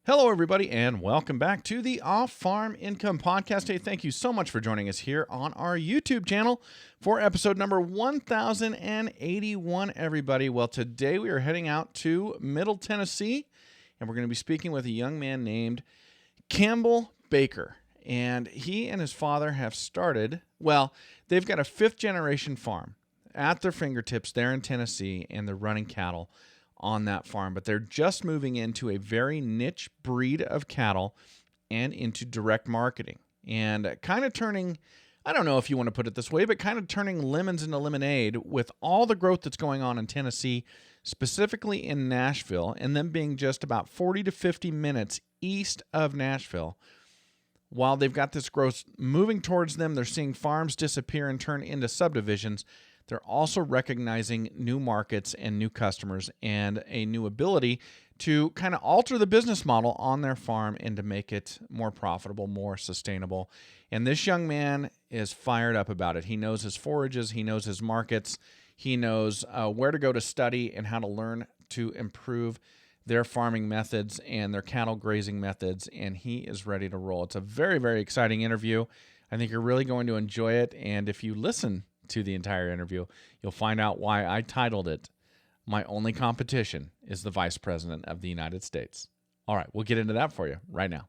Hello, everybody, and welcome back to the OffFarm Income Podcast. Hey, thank you so much for joining us here on our YouTube channel for episode number 1081, everybody. Well, today we are heading out to Middle Tennessee, and we're going to be speaking with a young man named Campbell Baker. And he and his father have started, they've got a fifth-generation farm at their fingertips there in Tennessee, and they're running cattle on that farm, but they're just moving into a very niche breed of cattle and into direct marketing and kind of turning, I don't know if you want to put it this way, but kind of turning lemons into lemonade with all the growth that's going on in Tennessee, specifically in Nashville, and them being just about 40 to 50 minutes east of Nashville. While they've got this growth moving towards them, they're seeing farms disappear and turn into subdivisions. They're also recognizing new markets and new customers and a new ability to kind of alter the business model on their farm and to make it more profitable, more sustainable. And this young man is fired up about it. He knows his forages. He knows his markets. He knows where to go to study and how to learn to improve their farming methods and their cattle grazing methods. And he is ready to roll. It's a very, very exciting interview. I think you're really going to enjoy it. And if you listen to the entire interview, you'll find out why I titled it, "My Only Competition is the Vice President of the United States." All right, we'll get into that for you right now.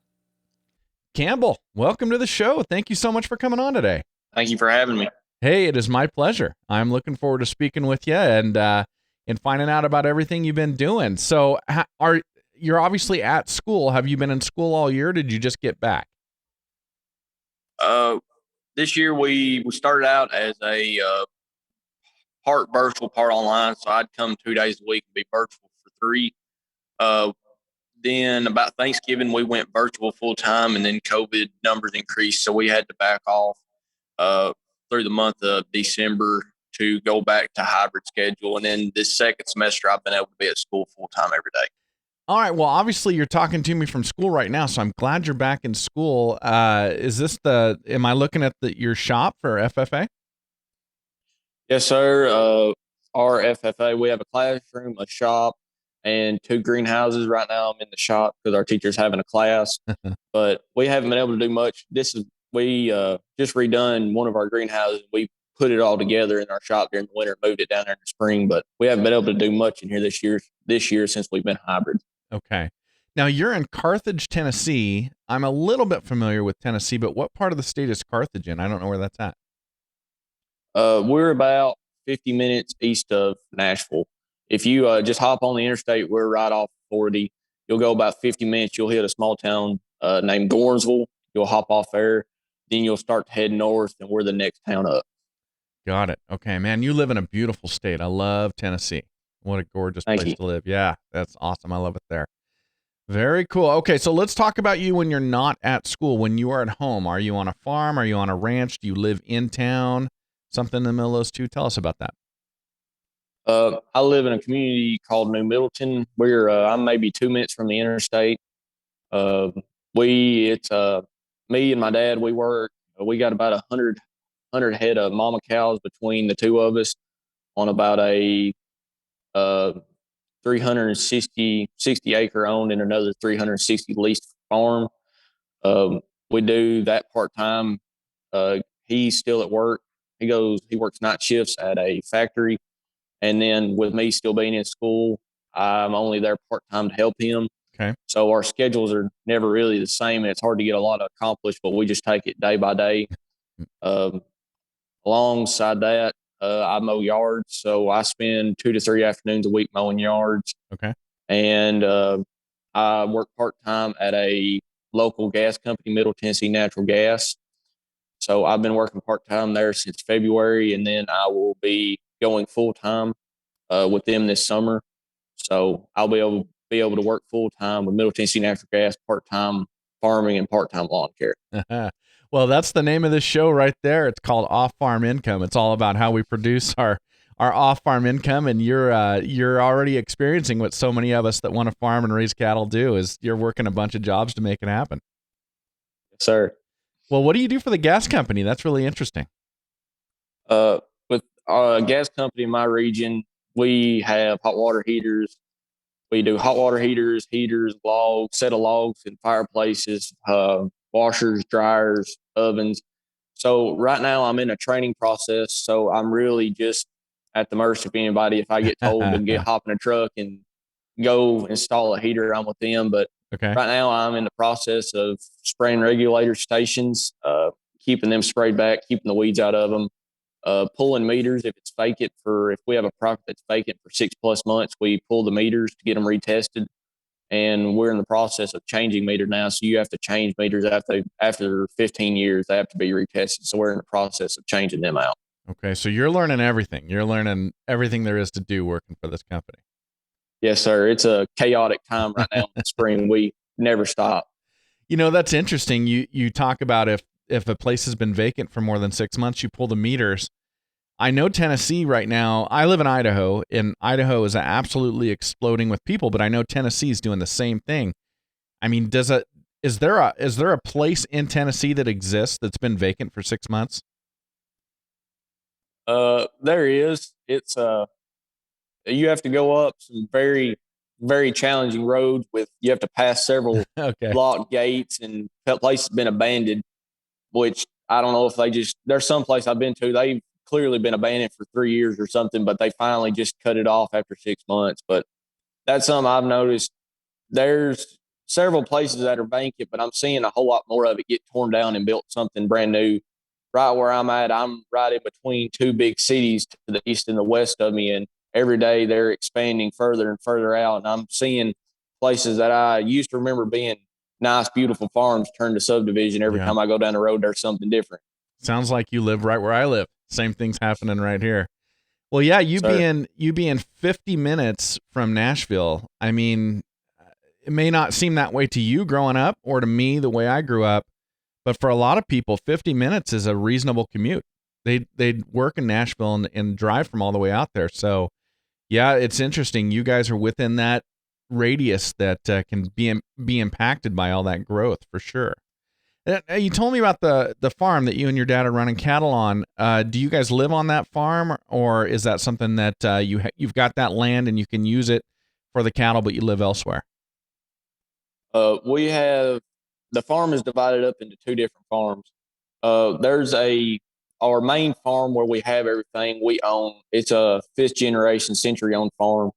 Campbell, welcome to the show. Thank you so much for coming on today. Thank you for having me. Hey, it is my pleasure. I'm looking forward to speaking with you and finding out about everything you've been doing. So you're obviously at school. Have you been in school all year? Or did you just get back? This year we started out as a part virtual, part online. So I'd come 2 days a week and be virtual for 3. Then about Thanksgiving we went virtual full time, and then COVID numbers increased, so we had to back off through the month of December to go back to hybrid schedule. And then this second semester I've been able to be at school full time every day. All right. Well, obviously you're talking to me from school right now, so I'm glad you're back in school. Am I looking at your shop for FFA? Yes, sir. Our FFA, we have a classroom, a shop, and 2 greenhouses. Right now I'm in the shop because our teacher's having a class, but we haven't been able to do much. We just redone one of our greenhouses. We put it all together in our shop during the winter, moved it down there in the spring, but we haven't been able to do much in here this year since we've been hybrid. Okay. Now you're in Carthage, Tennessee. I'm a little bit familiar with Tennessee, but what part of the state is Carthage in? I don't know where that's at. We're about 50 minutes east of Nashville. If you just hop on the interstate, we're right off 40. You'll go about 50 minutes. You'll hit a small town named Dornsville. You'll hop off there. Then you'll start to head north, and we're the next town up. Got it. Okay, man, you live in a beautiful state. I love Tennessee. What a gorgeous place to live. Yeah, that's awesome. I love it there. Very cool. Okay, so let's talk about you when you're not at school, when you are at home. Are you on a farm? Are you on a ranch? Do you live in town? Something in the middle of those two? Tell us about that. I live in a community called New Middleton. I'm maybe 2 minutes from the interstate. It's me and my dad. We got about 100 head of mama cows between the two of us on about a 360 acre owned and another 360 leased farm. We do that part time. He's still at work. He works night shifts at a factory. And then with me still being in school, I'm only there part time to help him. Okay. So our schedules are never really the same, and it's hard to get a lot accomplished, but we just take it day by day. Alongside that, I mow yards. So I spend 2 to 3 afternoons a week mowing yards. Okay. And I work part time at a local gas company, Middle Tennessee Natural Gas. So I've been working part time there since February, and then I will be going full time with them this summer. So I'll be able to work full time with Middle Tennessee Natural Gas, part time farming and part time lawn care. Well, that's the name of this show right there. It's called OffFarm Income. It's all about how we produce our off-farm income, and you're already experiencing what so many of us that want to farm and raise cattle do. Is you're working a bunch of jobs to make it happen. Yes, sir. Well, what do you do for the gas company? That's really interesting. With a gas company in my region, we have hot water heaters We do hot water heaters, logs, set of logs and fireplaces, washers, dryers, ovens. So right now I'm in a training process. So I'm really just at the mercy of anybody. If I get told to hop in a truck and go install a heater, I'm with them. But Okay. right now I'm in the process of spraying regulator stations, keeping them sprayed back, keeping the weeds out of them, pulling meters if it's vacant if we have a property that's vacant for 6+ months, we pull the meters to get them retested. And we're in the process of changing meters now. So you have to change meters after 15 years, they have to be retested. So we're in the process of changing them out. Okay. So you're learning everything. You're learning everything there is to do working for this company. Yes, sir. It's a chaotic time right now in the spring. We never stop. That's interesting. You talk about if a place has been vacant for more than 6 months, you pull the meters. I know Tennessee right now. I live in Idaho, and Idaho is absolutely exploding with people, but I know Tennessee is doing the same thing. I mean, is there a place in Tennessee that exists that's been vacant for 6 months? There is. It's you have to go up some very, very challenging roads you have to pass several Okay. locked gates, and that place has been abandoned, which I don't know if there's some place I've been to, they've clearly been abandoned for 3 years or something, but they finally just cut it off after 6 months. But that's something I've noticed. There's several places that are vacant, but I'm seeing a whole lot more of it get torn down and built something brand new. Right where I'm at, I'm right in between two big cities to the east and the west of me, and every day they're expanding further and further out. And I'm seeing places that I used to remember being nice, beautiful farms turn to subdivision. Every time I go down the road, there's something different. Sounds like you live right where I live. Same thing's happening right here. Well, yeah, you being 50 minutes from Nashville. I mean, it may not seem that way to you growing up, or to me the way I grew up, but for a lot of people, 50 minutes is a reasonable commute. They'd work in Nashville and drive from all the way out there. So, yeah, it's interesting. You guys are within that radius that can be impacted by all that growth for sure. You told me about the farm that you and your dad are running cattle on. Do you guys live on that farm, or is that something that you've got that land and you can use it for the cattle, but you live elsewhere? We have the farm is divided up into two different farms. There's our main farm where we have everything we own. It's a fifth generation century owned farm.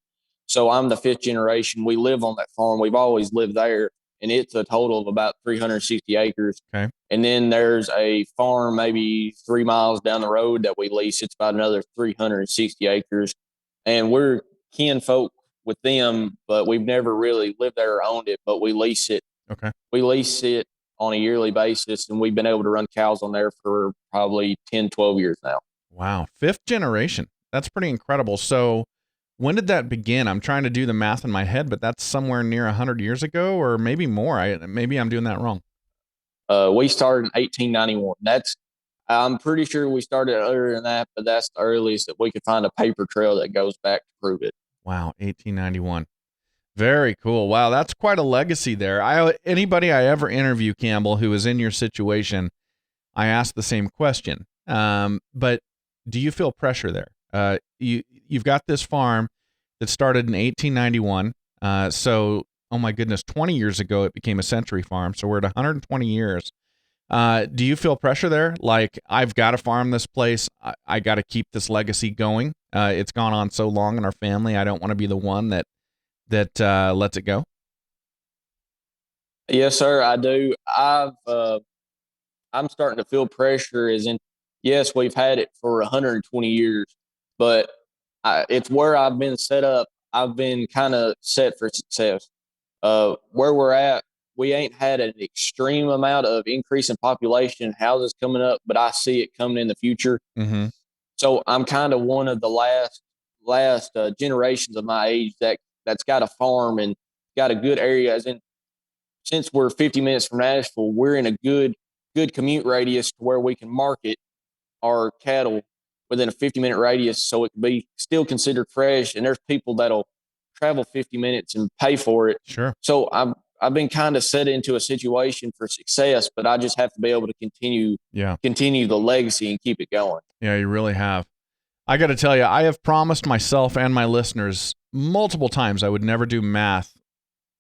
So I'm the fifth generation. We live on that farm. We've always lived there, and it's a total of about 360 acres. Okay. And then there's a farm maybe 3 miles down the road that we lease. It's about another 360 acres. And we're kinfolk with them, but we've never really lived there or owned it, but we lease it. Okay. We lease it on a yearly basis, and we've been able to run cows on there for probably 10, 12 years now. Wow. Fifth generation. That's pretty incredible. So when did that begin? I'm trying to do the math in my head, but that's somewhere near 100 years ago, or maybe more. Maybe I'm doing that wrong. We started in 1891. I'm pretty sure we started earlier than that, but that's the earliest that we could find a paper trail that goes back to prove it. Wow, 1891. Very cool. Wow, that's quite a legacy there. Anybody I ever interview, Campbell, who is in your situation, I ask the same question. But do you feel pressure there? You've got this farm that started in 1891. So, oh my goodness, 20 years ago it became a century farm. So we're at 120 years. Do you feel pressure there? Like, I've got to farm this place. I got to keep this legacy going. It's gone on so long in our family. I don't want to be the one that lets it go. Yes, sir, I do. I'm starting to feel pressure yes, we've had it for 120 years, but it's where I've been set up. I've been kind of set for success. Where we're at, we ain't had an extreme amount of increase in population, houses coming up, but I see it coming in the future. Mm-hmm. So I'm kind of one of the last generations of my age that's got a farm and got a good area. Since we're 50 minutes from Nashville, we're in a good commute radius to where we can market our cattle within a 50-minute radius, so it can be still considered fresh. And there's people that'll travel 50 minutes and pay for it. Sure. So I've been kind of set into a situation for success, but I just have to be able to continue the legacy and keep it going. Yeah, you really have. I got to tell you, I have promised myself and my listeners multiple times I would never do math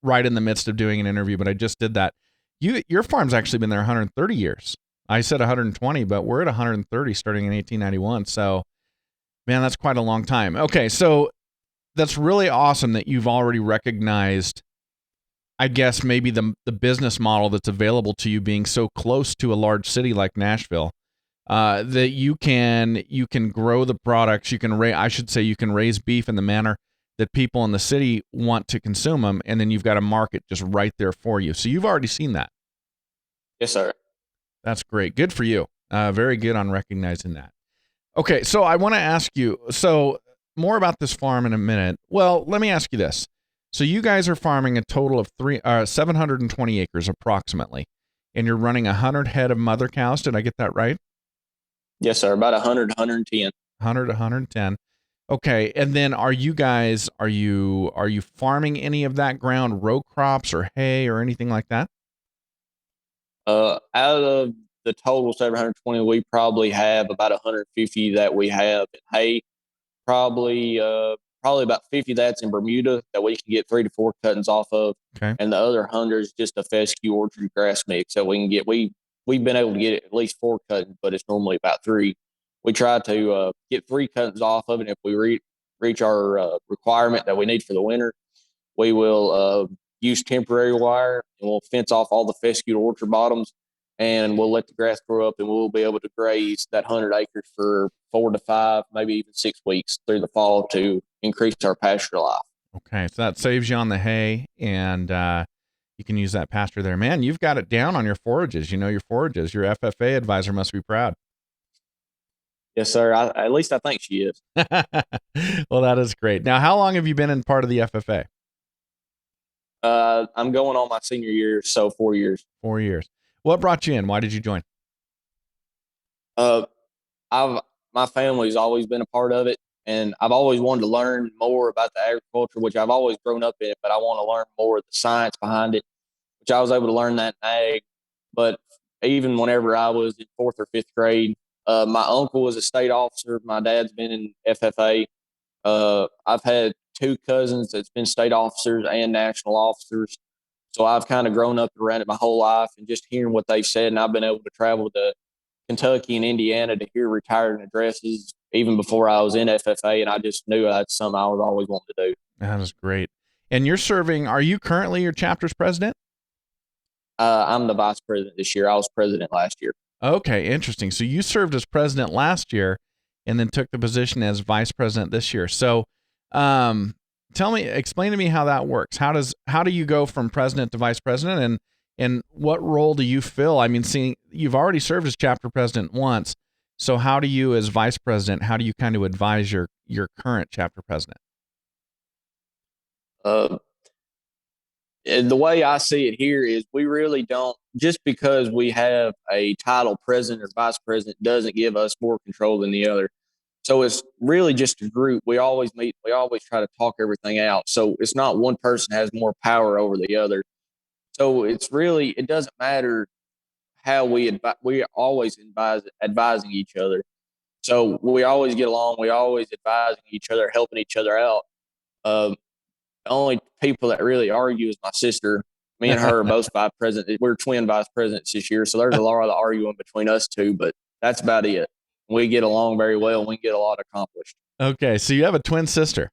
right in the midst of doing an interview, but I just did that. Your farm's actually been there 130 years. I said 120, but we're at 130 starting in 1891. So, man, that's quite a long time. Okay, so that's really awesome that you've already recognized, I guess, maybe the business model that's available to you being so close to a large city like Nashville, that you can grow the products. You can you can raise beef in the manner that people in the city want to consume them, and then you've got a market just right there for you. So you've already seen that. Yes, sir. That's great. Good for you. Very good on recognizing that. Okay, so I want to ask you, more about this farm in a minute. Well, let me ask you this. So you guys are farming a total of 720 acres approximately, and you're running 100 head of mother cows. Did I get that right? Yes, sir. About 100, 110. 100, 110. Okay, and then are you farming any of that ground, row crops or hay or anything like that? Out of the total 720, we probably have about 150 that we have in hay. Probably about 50 that's in Bermuda that we can get 3 to 4 cuttings off of. Okay. And the other 100 is just a fescue orchard grass mix that we can get. We've been able to get at least 4 cuttings, but it's normally about 3. We try to get 3 cuttings off of it. If we reach our requirement that we need for the winter, we will use temporary wire, and we'll fence off all the fescue orchard bottoms, and we'll let the grass grow up, and we'll be able to graze that 100 acres for 4 to 5, maybe even 6 weeks through the fall to increase our pasture life. Okay, so that saves you on the hay, and you can use that pasture there. Man, you've got it down on your forages. You know your forages. Your FFA advisor must be proud. Yes, sir. At least I think she is. Well, that is great. Now, how long have you been in part of the FFA? I'm going on my senior year, so 4 years. 4 years. What brought you in? Why did you join? My family's always been a part of it, and I've always wanted to learn more about the agriculture, which I've always grown up in it, but I want to learn more of the science behind it, which I was able to learn that in ag. But even whenever I was in 4th or 5th grade, my uncle was a state officer. My dad's been in FFA. I've had 2 cousins that's been state officers and national officers. So I've kind of grown up around it my whole life, and just hearing what they've said, and I've been able to travel to Kentucky and Indiana to hear retiring addresses even before I was in FFA, and I just knew that's something I was always wanting to do. That is great. And are you currently your chapter's president? I'm the vice president this year. I was president last year. Okay, interesting. So you served as president last year and then took the position as vice president this year. So explain to me how that works. How do you go from president to vice president, and what role do you fill? I mean, seeing you've already served as chapter president once, so how do you, as vice president, how do you kind of advise your current chapter president? The way I see it here is we really don't, just because we have a title president or vice president doesn't give us more control than the other. So it's really just a group. We always meet. We always try to talk everything out. So it's not one person has more power over the other. So it doesn't matter how we always advising each other. So we always get along. We always advising each other, helping each other out. The only people that really argue is my sister. Me and her are both vice presidents. We're twin vice presidents this year. So there's a lot of arguing between us two, but that's about it. We get along very well, and we get a lot accomplished. Okay, so you have a twin sister.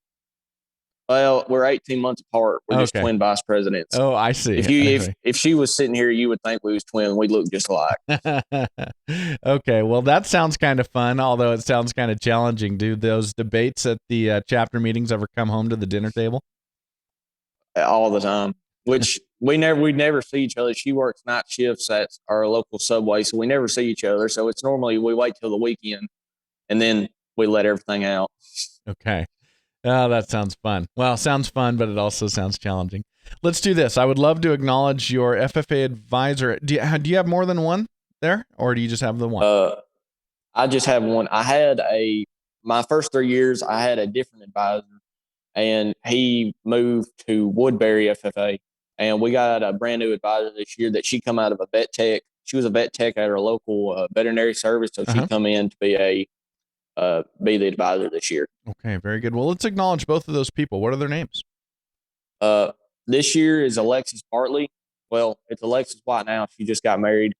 Well, we're 18 months apart. We're just twin vice presidents. Oh, I see. If she was sitting here, you would think we was twin. We look just alike. Okay, well, that sounds kind of fun, although it sounds kind of challenging. Do those debates at the chapter meetings ever come home to the dinner table? All the time. Which we never see each other. She works night shifts at our local Subway, so we never see each other. So it's normally we wait till the weekend, and then we let everything out. Okay. Oh, that sounds fun. Well, sounds fun, but it also sounds challenging. Let's do this. I would love to acknowledge your FFA advisor. Do you have more than one there, or do you just have the one? I just have one. My first 3 years, I had a different advisor, and he moved to Woodbury FFA, and we got a brand new advisor this year that she come out of a vet tech. She was a vet tech at our local veterinary service, so she come in to be be the advisor this year. Okay, very good. Well, let's acknowledge both of those people. What are their names? This year is Alexis Bartley. Well, it's Alexis White now. She just got married.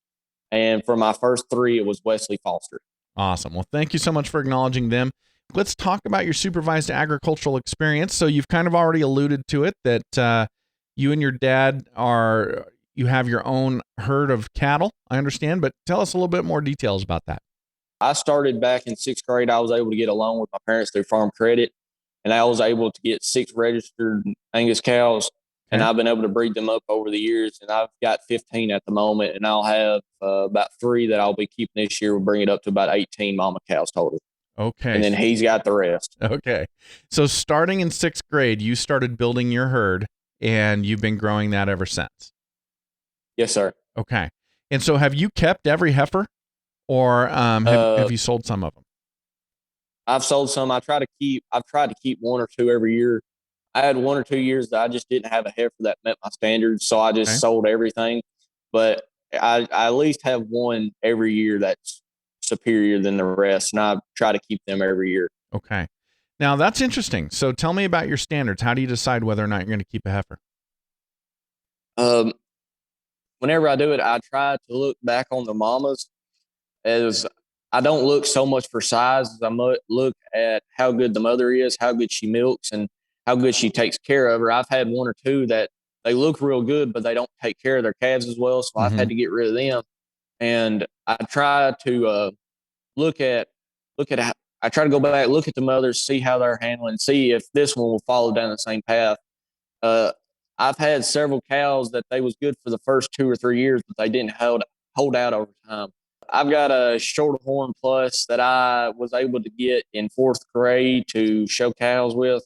And for my first three, it was Wesley Foster. Awesome. Well, thank you so much for acknowledging them. Let's talk about your supervised agricultural experience. So you've kind of already alluded to it that you and your dad you have your own herd of cattle, I understand, but tell us a little bit more details about that. I started back in sixth grade. I was able to get a loan with my parents through Farm Credit, and I was able to get 6 registered Angus cows, and I've been able to breed them up over the years, and I've got 15 at the moment, and I'll have about 3 that I'll be keeping this year. We'll bring it up to about 18 mama cows total. Okay. And then he's got the rest. Okay. So starting in sixth grade, you started building your herd, and you've been growing that ever since. Yes, sir. Okay. And so have you kept every heifer, or have you sold some of them? I've sold some. I've tried to keep 1 or 2 every year. I had 1 or 2 years that I just didn't have a heifer that met my standards, so I just sold everything. But I at least have 1 every year that's superior than the rest, and I try to keep them every year. Okay. Now that's interesting. So tell me about your standards. How do you decide whether or not you're going to keep a heifer? Whenever I do it, I try to look back on the mamas, as I don't look so much for size as I look at how good the mother is, how good she milks, and how good she takes care of her. I've had 1 or 2 that they look real good, but they don't take care of their calves as well. So I've had to get rid of them. And I try to I try to go back, look at the mothers, see how they're handling, see if this one will follow down the same path. I've had several cows that they was good for the first 2 or 3 years, but they didn't hold out over time. I've got a short horn plus that I was able to get in 4th grade to show cows with.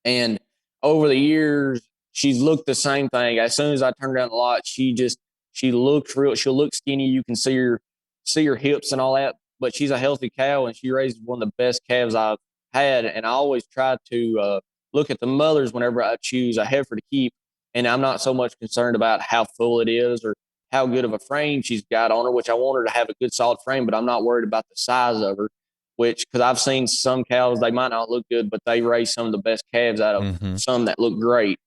And over the years, she's looked the same thing. As soon as I turn down the lot, she looks real. She'll look skinny. You can see her hips and all that, but she's a healthy cow, and she raises one of the best calves I've had. And I always try to look at the mothers whenever I choose a heifer to keep. And I'm not so much concerned about how full it is or how good of a frame she's got on her, which I want her to have a good solid frame, but I'm not worried about the size of her, because I've seen some cows, they might not look good, but they raise some of the best calves out of some that look great.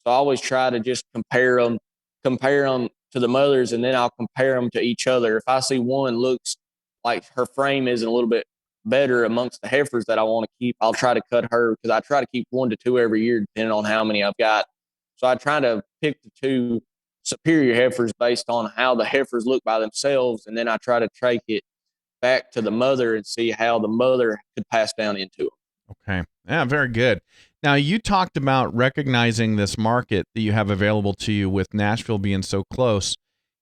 So I always try to just compare them to the mothers, and then I'll compare them to each other. If I see one looks like her frame is a little bit better amongst the heifers that I want to keep, I'll try to cut her, because I try to keep 1 to 2 every year, depending on how many I've got. So I try to pick the 2 superior heifers based on how the heifers look by themselves, and then I try to take it back to the mother and see how the mother could pass down into them. Okay. Yeah, very good. Now, you talked about recognizing this market that you have available to you with Nashville being so close.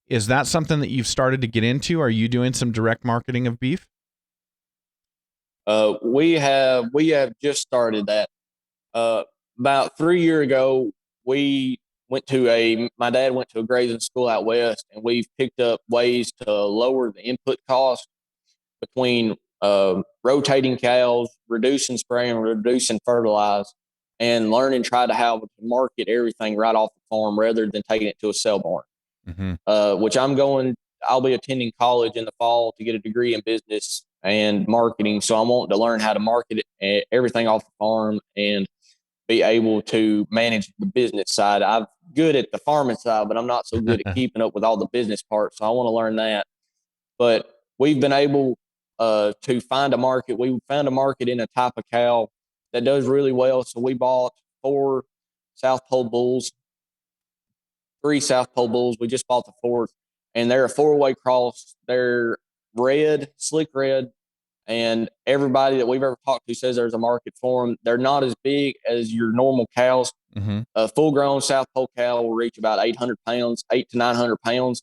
Is that something that you've started to get into? Are you doing some direct marketing of beef? We have just started that. About 3 years ago, my dad went to a grazing school out west, and we've picked up ways to lower the input cost between rotating cows, reducing spraying, reducing fertilize, and learning try to how to market everything right off the farm rather than taking it to a sale barn. Which I'll be attending college in the fall to get a degree in business and marketing. So I want to learn how to market everything off the farm and be able to manage the business side. I'm good at the farming side, but I'm not so good at keeping up with all the business parts. So I want to learn that. But we've been able to find a market. We found a market in a type of cow that does really well. So we bought 4 South Pole bulls, 3 South Pole bulls. We just bought the 4th, and they're a 4-way cross. They're red, slick red, and everybody that we've ever talked to says there's a market for them. They're not as big as your normal cows. A full-grown South Pole cow will reach about 800 pounds, 800 to 900 pounds,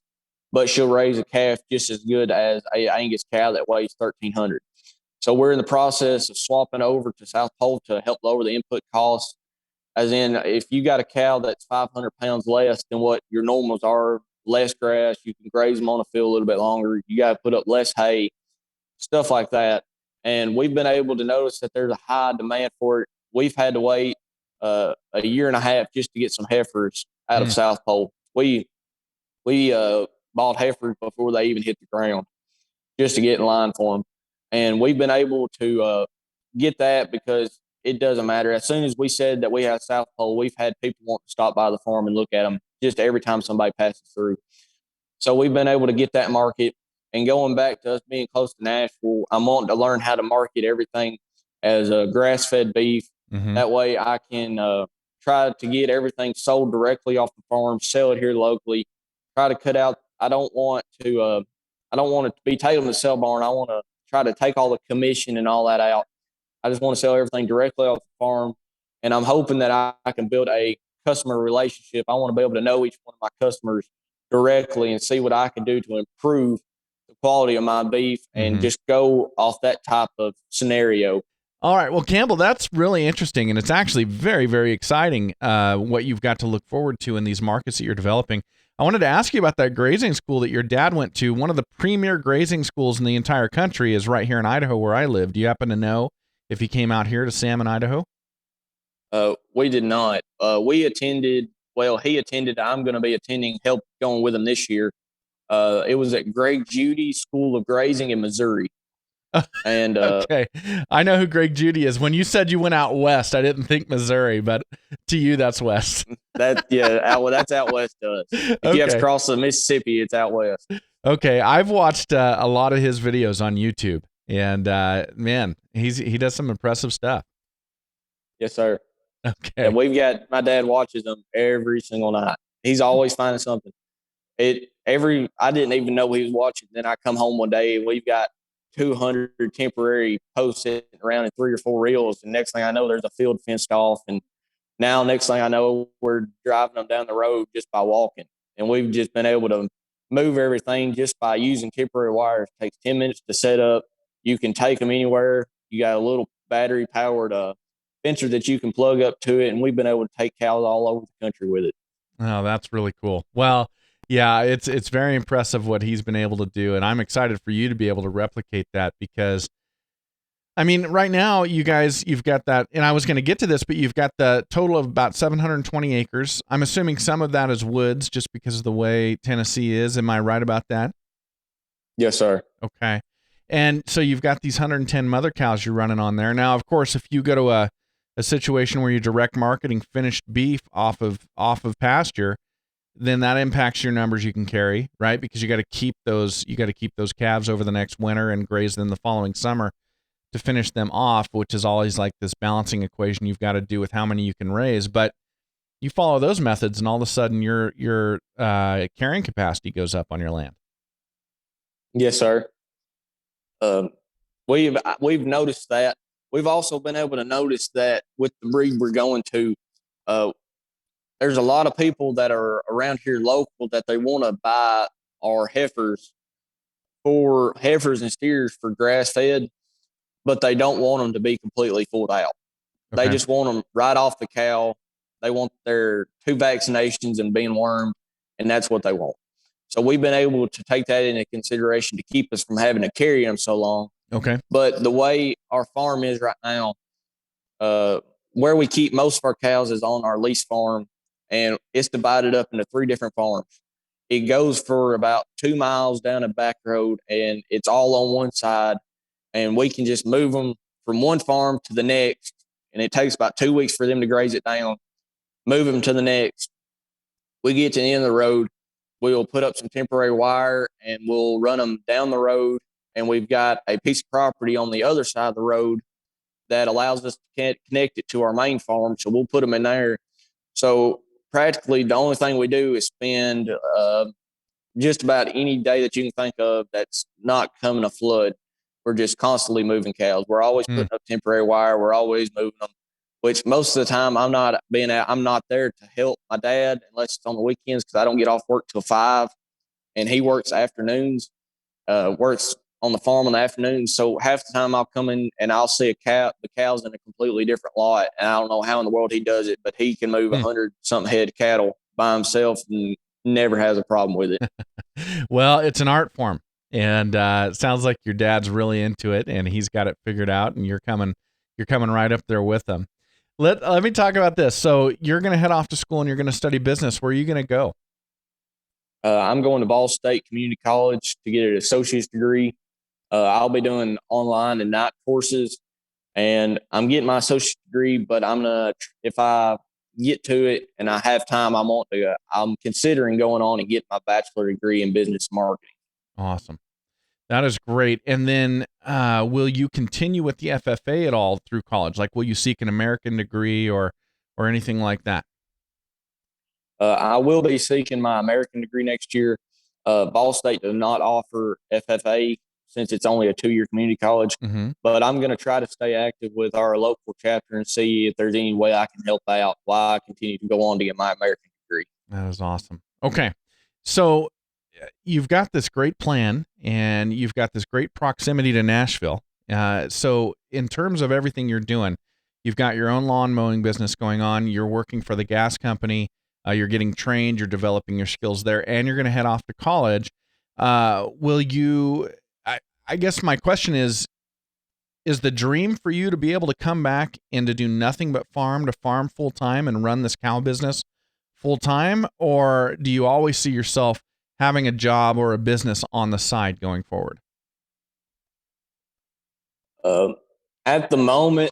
but she'll raise a calf just as good as a Angus cow that weighs 1,300. So we're in the process of swapping over to South Pole to help lower the input costs. As in, if you got a cow that's 500 pounds less than what your normals are, less grass, you can graze them on a field a little bit longer. You got to put up less hay, stuff like that. And we've been able to notice that there's a high demand for it. We've had to wait a year and a half just to get some heifers out of South Pole. We bought heifers before they even hit the ground just to get in line for them. And we've been able to get that because it doesn't matter. As soon as we said that we have South Pole, we've had people want to stop by the farm and look at them just every time somebody passes through. So we've been able to get that market. And going back to us being close to Nashville, I'm wanting to learn how to market everything as a grass-fed beef. Mm-hmm. That way I can try to get everything sold directly off the farm, sell it here locally, try to cut out. I don't want it to be taken to sell barn. I want to try to take all the commission and all that out. I just want to sell everything directly off the farm. And I'm hoping that I can build a customer relationship. I want to be able to know each one of my customers directly and see what I can do to improve the quality of my beef and just go off that type of scenario. All right. Well, Campbell, that's really interesting. And it's actually very, very exciting what you've got to look forward to in these markets that you're developing. I wanted to ask you about that grazing school that your dad went to. One of the premier grazing schools in the entire country is right here in Idaho where I live. Do you happen to know if he came out here to Salmon, Idaho? We did not. He attended. I'm going to be attending, help going with him this year. It was at Greg Judy School of Grazing in Missouri. And okay, I know who Greg Judy is. When you said you went out west, I didn't think Missouri, but to you, that's west. That's out west to us. If you have to cross the Mississippi, it's out west. Okay, I've watched a lot of his videos on YouTube, and man, he does some impressive stuff. Yes, sir. Okay, and my dad watches them every single night. He's always finding something. I didn't even know he was watching. Then I come home one day and we've got 200 temporary posts sitting around in 3 or 4 reels. And next thing I know, there's a field fenced off. And now next thing I know, we're driving them down the road just by walking. And we've just been able to move everything just by using temporary wires. It takes 10 minutes to set up. You can take them anywhere. You got a little battery powered fencer that you can plug up to it. And we've been able to take cows all over the country with it. Oh, that's really cool. Well, yeah, it's very impressive what he's been able to do, and I'm excited for you to be able to replicate that because, I mean, right now you've got that, and I was going to get to this, but you've got the total of about 720 acres. I'm assuming some of that is woods just because of the way Tennessee is. Am I right about that? Yes, sir. Okay. And so you've got these 110 mother cows you're running on there. Now, of course, if you go to a situation where you're direct marketing finished beef off of pasture, then that impacts your numbers you can carry, right? Because you got to keep those calves over the next winter and graze them the following summer to finish them off, which is always like this balancing equation you've got to do with how many you can raise. But you follow those methods, and all of a sudden your carrying capacity goes up on your land. Yes, sir. We've noticed that. We've also been able to notice that with the breed we're going to, there's a lot of people that are around here local that they want to buy our heifers and steers for grass fed, but they don't want them to be completely fulled out. Okay. They just want them right off the cow. They want their 2 vaccinations and being wormed, and that's what they want. So we've been able to take that into consideration to keep us from having to carry them so long. Okay. But the way our farm is right now, where we keep most of our cows is on our lease farm, and it's divided up into 3 different farms. It goes for about 2 miles down a back road, and it's all on one side, and we can just move them from one farm to the next, and it takes about 2 weeks for them to graze it down, move them to the next. We get to the end of the road, we'll put up some temporary wire, and we'll run them down the road, and we've got a piece of property on the other side of the road that allows us to connect it to our main farm, so we'll put them in there. So practically the only thing we do is spend just about any day that you can think of that's not coming a flood. We're just constantly moving cows. We're always putting up temporary wire. We're always moving them, which most of the time I'm not there to help my dad unless it's on the weekends because I don't get off work till 5, and he works afternoons, works on the farm in the afternoon. So half the time I'll come in and I'll see the cows in a completely different lot. And I don't know how in the world he does it, but he can move 100-something head of cattle by himself and never has a problem with it. Well, it's an art form, and it sounds like your dad's really into it and he's got it figured out, and you're coming right up there with him. Let me talk about this. So you're going to head off to school and you're going to study business. Where are you going to go? I'm going to Ball State Community College to get an associate's degree. I'll be doing online and night courses, and I'm getting my associate degree. But if I get to it and I have time, I'm considering going on and getting my bachelor degree in business marketing. Awesome. That is great. And then will you continue with the FFA at all through college? Like, will you seek an American degree or anything like that? I will be seeking my American degree next year. Ball State does not offer FFA since it's only a 2-year community college, Mm-hmm. but I'm going to try to stay active with our local chapter and see if there's any way I can help out while I continue to go on to get my American degree. That is awesome. Okay. So you've got this great plan and you've got this great proximity to Nashville. So in terms of everything you're doing, you've got your own lawn mowing business going on. You're working for the gas company. You're getting trained. You're developing your skills there, and you're going to head off to college. Will you? I guess my question is the dream for you to be able to come back and to do nothing but farm full time and run this cow business full time, or do you always see yourself having a job or a business on the side going forward? At the moment,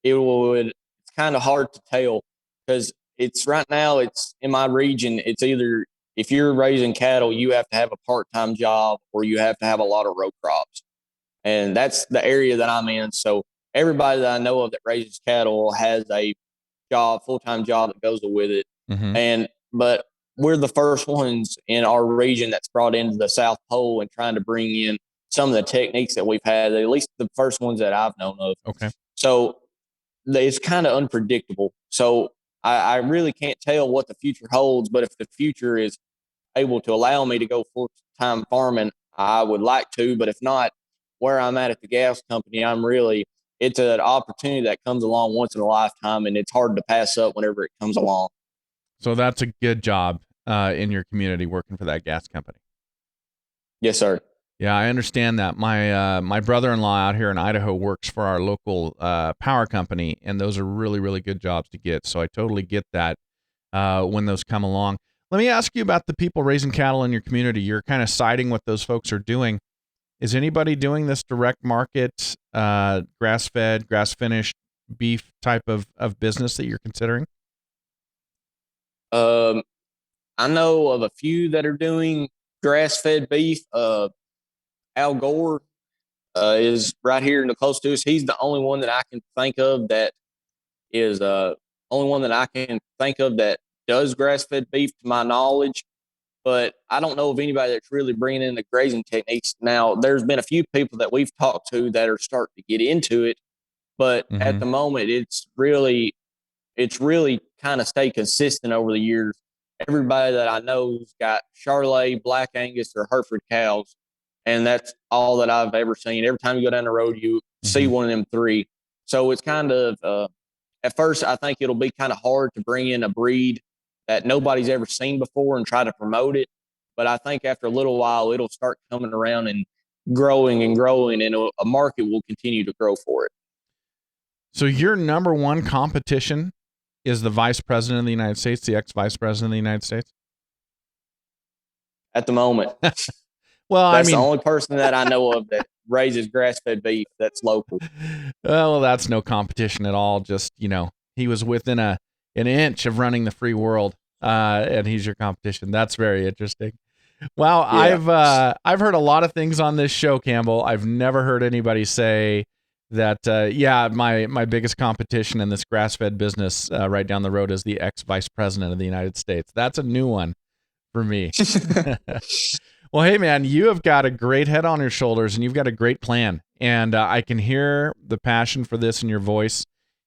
it's kind of hard to tell because it's right now, it's in my region. It's either if you're raising cattle, you have to have a part-time job or you have to have a lot of row crops. And that's the area that I'm in. So everybody that I know of that raises cattle has a full-time job that goes with it. Mm-hmm. But we're the first ones in our region that's brought into the South Pole and trying to bring in some of the techniques that we've had, at least the first ones that I've known of. Okay. So it's kind of unpredictable. So I really can't tell what the future holds, but if the future is able to allow me to go full-time farming, I would like to. But if not, where I'm at the gas company, it's an opportunity that comes along once in a lifetime, and it's hard to pass up whenever it comes along. So that's a good job in your community working for that gas company. Yes, sir. Yeah, I understand that. My brother-in-law out here in Idaho works for our local power company, and those are really, really good jobs to get. So I totally get that when those come along. Let me ask you about the people raising cattle in your community. You're kind of siding what those folks are doing. Is anybody doing this direct market, grass-fed, grass-finished beef type of business that you're considering? I know of a few that are doing grass-fed beef. Al Gore is right here in the close to us. He's the only one that I can think of that does grass-fed beef, to my knowledge. But I don't know of anybody that's really bringing in the grazing techniques. Now, there's been a few people that we've talked to that are starting to get into it, but at the moment, it's really kind of stayed consistent over the years. Everybody that I know's got Charolais, Black Angus, or Hereford cows, and that's all that I've ever seen. Every time you go down the road, you see one of them three. So it's kind of at first, I think it'll be kind of hard to bring in a breed that nobody's ever seen before and try to promote it. But I think after a little while, it'll start coming around and growing, and a market will continue to grow for it. So your number one competition is the Vice President of the United States, the ex-Vice President of the United States? At the moment. Well, that's the only person that I know of that raises grass-fed beef that's local. Well, that's no competition at all. Just, he was within an inch of running the free world, and he's your competition. That's very interesting. Wow, yeah. I've heard a lot of things on this show, Campbell. I've never heard anybody say that, my biggest competition in this grass-fed business right down the road is the ex-Vice President of the United States. That's a new one for me. Well, hey, man, you have got a great head on your shoulders, and you've got a great plan. And I can hear the passion for this in your voice,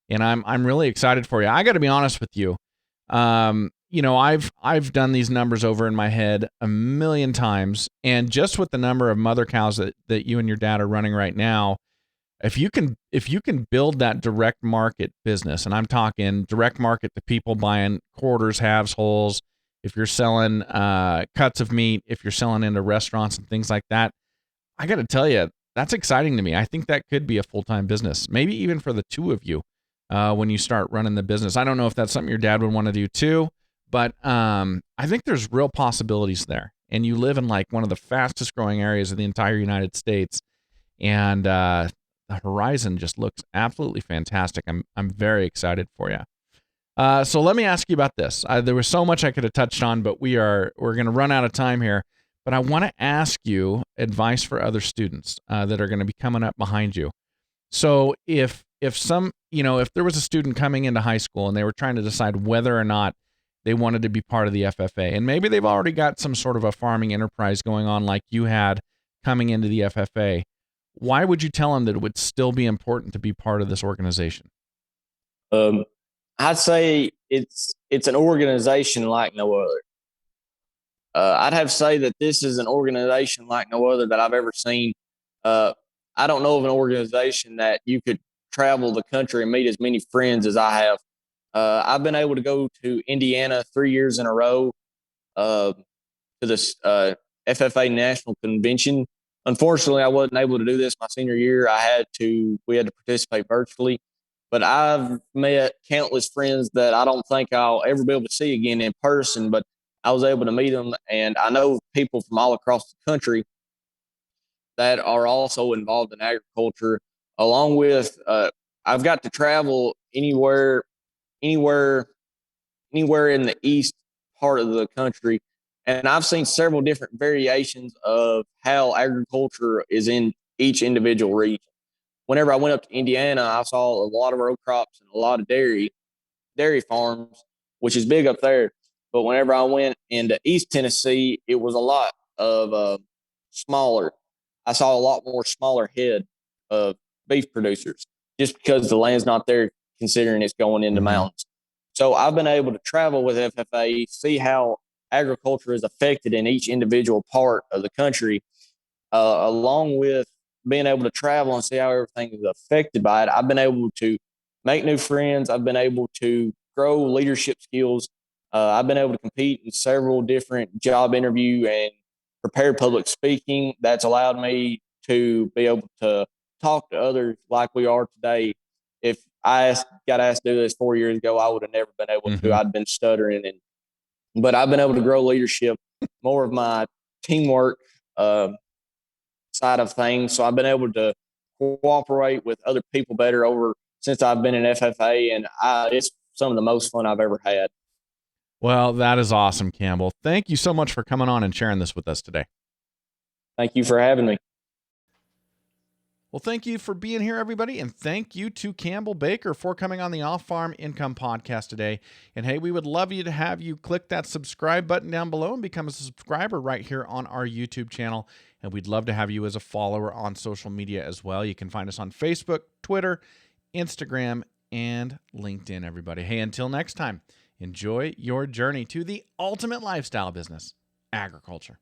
and I'm really excited for you. I got to be honest with you. I've done these numbers over in my head a million times, and just with the number of mother cows that you and your dad are running right now, if you can build that direct market business, and I'm talking direct market to people buying quarters, halves, wholes, if you're selling cuts of meat, if you're selling into restaurants and things like that, I got to tell you, that's exciting to me. I think that could be a full-time business, maybe even for the two of you when you start running the business. I don't know if that's something your dad would want to do too, but I think there's real possibilities there. And you live in like one of the fastest growing areas of the entire United States. and the horizon just looks absolutely fantastic. I'm very excited for you. So let me ask you about this. There was so much I could have touched on, but we're going to run out of time here. But I want to ask you advice for other students that are going to be coming up behind you. So if there was a student coming into high school and they were trying to decide whether or not they wanted to be part of the FFA, and maybe they've already got some sort of a farming enterprise going on like you had coming into the FFA, why would you tell them that it would still be important to be part of this organization? I'd say it's an organization like no other. I'd have to say that this is an organization like no other that I've ever seen. I don't know of an organization that you could travel the country and meet as many friends as I have. I've been able to go to Indiana 3 years in a row to this FFA National Convention. Unfortunately, I wasn't able to do this my senior year. We had to participate virtually. But I've met countless friends that I don't think I'll ever be able to see again in person, but I was able to meet them. And I know people from all across the country that are also involved in agriculture, along with I've got to travel anywhere in the east part of the country. And I've seen several different variations of how agriculture is in each individual region. Whenever I went up to Indiana, I saw a lot of row crops and a lot of dairy farms, which is big up there. But whenever I went into East Tennessee, it was a lot of smaller. I saw a lot more smaller head of beef producers just because the land's not there, considering it's going into mountains. So I've been able to travel with FFA, see how agriculture is affected in each individual part of the country, along with being able to travel and see how everything is affected by it. I've been able to make new friends. I've been able to grow leadership skills. I've been able to compete in several different job interview and prepare public speaking. That's allowed me to be able to talk to others like we are today. If I got asked to do this 4 years ago, I would have never been able to. I'd been stuttering, but I've been able to grow leadership, more of my teamwork side of things. So I've been able to cooperate with other people better since I've been in FFA, and it's some of the most fun I've ever had. Well, that is awesome, Campbell. Thank you so much for coming on and sharing this with us today. Thank you for having me. Well, thank you for being here, everybody, and thank you to Campbell Baker for coming on the OffFarm Income podcast today. And hey, we would love you to have you click that subscribe button down below and become a subscriber right here on our YouTube channel. And we'd love to have you as a follower on social media as well. You can find us on Facebook, Twitter, Instagram, and LinkedIn, everybody. Hey, until next time, enjoy your journey to the ultimate lifestyle business, agriculture.